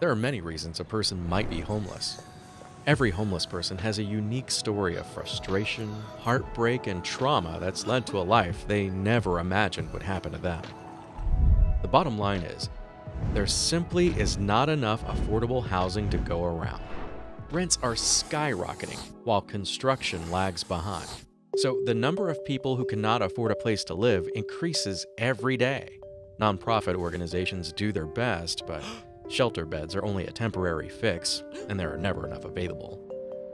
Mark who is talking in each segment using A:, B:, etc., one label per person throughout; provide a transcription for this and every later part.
A: There are many reasons a person might be homeless. Every homeless person has a unique story of frustration, heartbreak, and trauma that's led to a life they never imagined would happen to them. The bottom line is, there simply is not enough affordable housing to go around. Rents are skyrocketing while construction lags behind. So the number of people who cannot afford a place to live increases every day. Nonprofit organizations do their best, but shelter beds are only a temporary fix, and there are never enough available.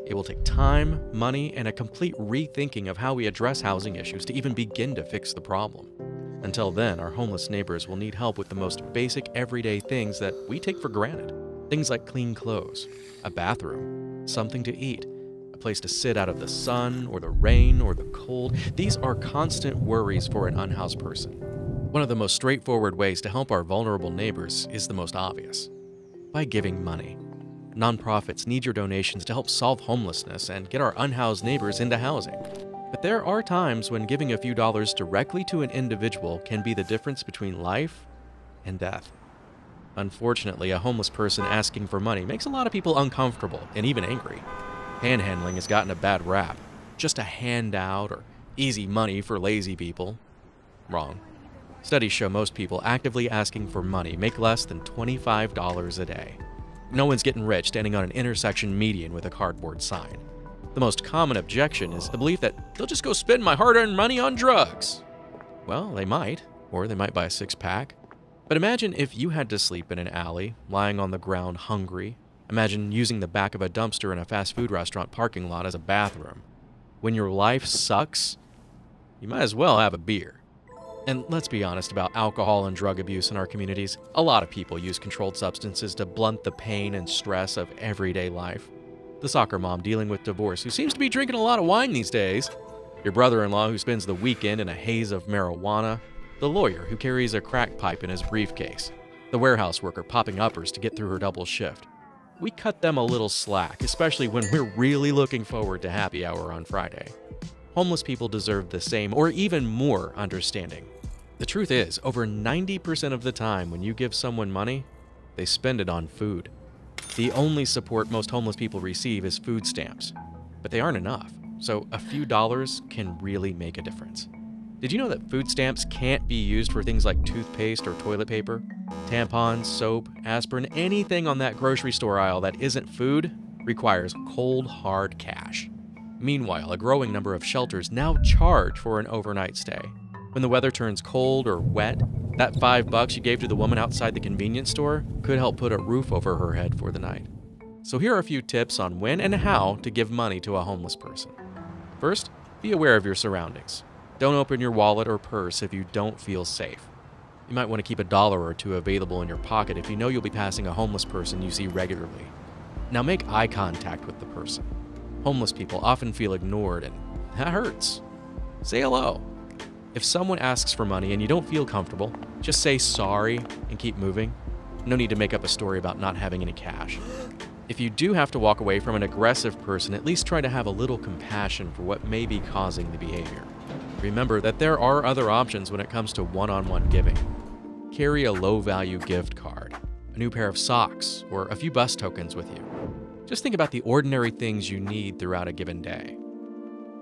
A: It will take time, money, and a complete rethinking of how we address housing issues to even begin to fix the problem. Until then, our homeless neighbors will need help with the most basic everyday things that we take for granted. Things like clean clothes, a bathroom, something to eat, a place to sit out of the sun or the rain or the cold. These are constant worries for an unhoused person. One of the most straightforward ways to help our vulnerable neighbors is the most obvious: by giving money. Nonprofits need your donations to help solve homelessness and get our unhoused neighbors into housing. But there are times when giving a few dollars directly to an individual can be the difference between life and death. Unfortunately, a homeless person asking for money makes a lot of people uncomfortable and even angry. Panhandling has gotten a bad rap. Just a handout or easy money for lazy people. Wrong. Studies show most people actively asking for money make less than $25 a day. No one's getting rich standing on an intersection median with a cardboard sign. The most common objection is the belief that they'll just go spend my hard-earned money on drugs. Well, they might, or they might buy a six-pack. But imagine if you had to sleep in an alley, lying on the ground hungry. Imagine using the back of a dumpster in a fast food restaurant parking lot as a bathroom. When your life sucks, you might as well have a beer. And let's be honest about alcohol and drug abuse in our communities. A lot of people use controlled substances to blunt the pain and stress of everyday life. The soccer mom dealing with divorce who seems to be drinking a lot of wine these days. Your brother-in-law who spends the weekend in a haze of marijuana. The lawyer who carries a crack pipe in his briefcase. The warehouse worker popping uppers to get through her double shift. We cut them a little slack, especially when we're really looking forward to happy hour on Friday. Homeless people deserve the same or even more understanding. The truth is, over 90% of the time when you give someone money, they spend it on food. The only support most homeless people receive is food stamps, but they aren't enough, so a few dollars can really make a difference. Did you know that food stamps can't be used for things like toothpaste or toilet paper? Tampons, soap, aspirin, anything on that grocery store aisle that isn't food requires cold, hard cash. Meanwhile, a growing number of shelters now charge for an overnight stay. When the weather turns cold or wet, that $5 you gave to the woman outside the convenience store could help put a roof over her head for the night. So here are a few tips on when and how to give money to a homeless person. First, be aware of your surroundings. Don't open your wallet or purse if you don't feel safe. You might want to keep a dollar or two available in your pocket if you know you'll be passing a homeless person you see regularly. Now make eye contact with the person. Homeless people often feel ignored, and that hurts. Say hello. If someone asks for money and you don't feel comfortable, just say sorry and keep moving. No need to make up a story about not having any cash. If you do have to walk away from an aggressive person, at least try to have a little compassion for what may be causing the behavior. Remember that there are other options when it comes to one-on-one giving. Carry a low-value gift card, a new pair of socks, or a few bus tokens with you. Just think about the ordinary things you need throughout a given day.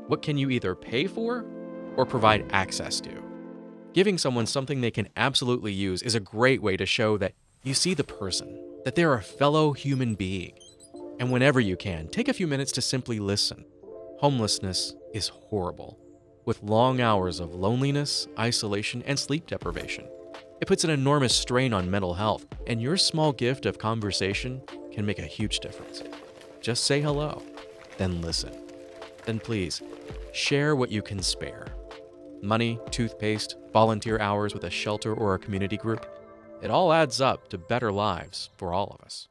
A: What can you either pay for or provide access to? Giving someone something they can absolutely use is a great way to show that you see the person, that they're a fellow human being. And whenever you can, take a few minutes to simply listen. Homelessness is horrible, with long hours of loneliness, isolation, and sleep deprivation. It puts an enormous strain on mental health, and your small gift of conversation can make a huge difference. Just say hello, then listen. Then please, share what you can spare. Money, toothpaste, volunteer hours with a shelter or a community group. It all adds up to better lives for all of us.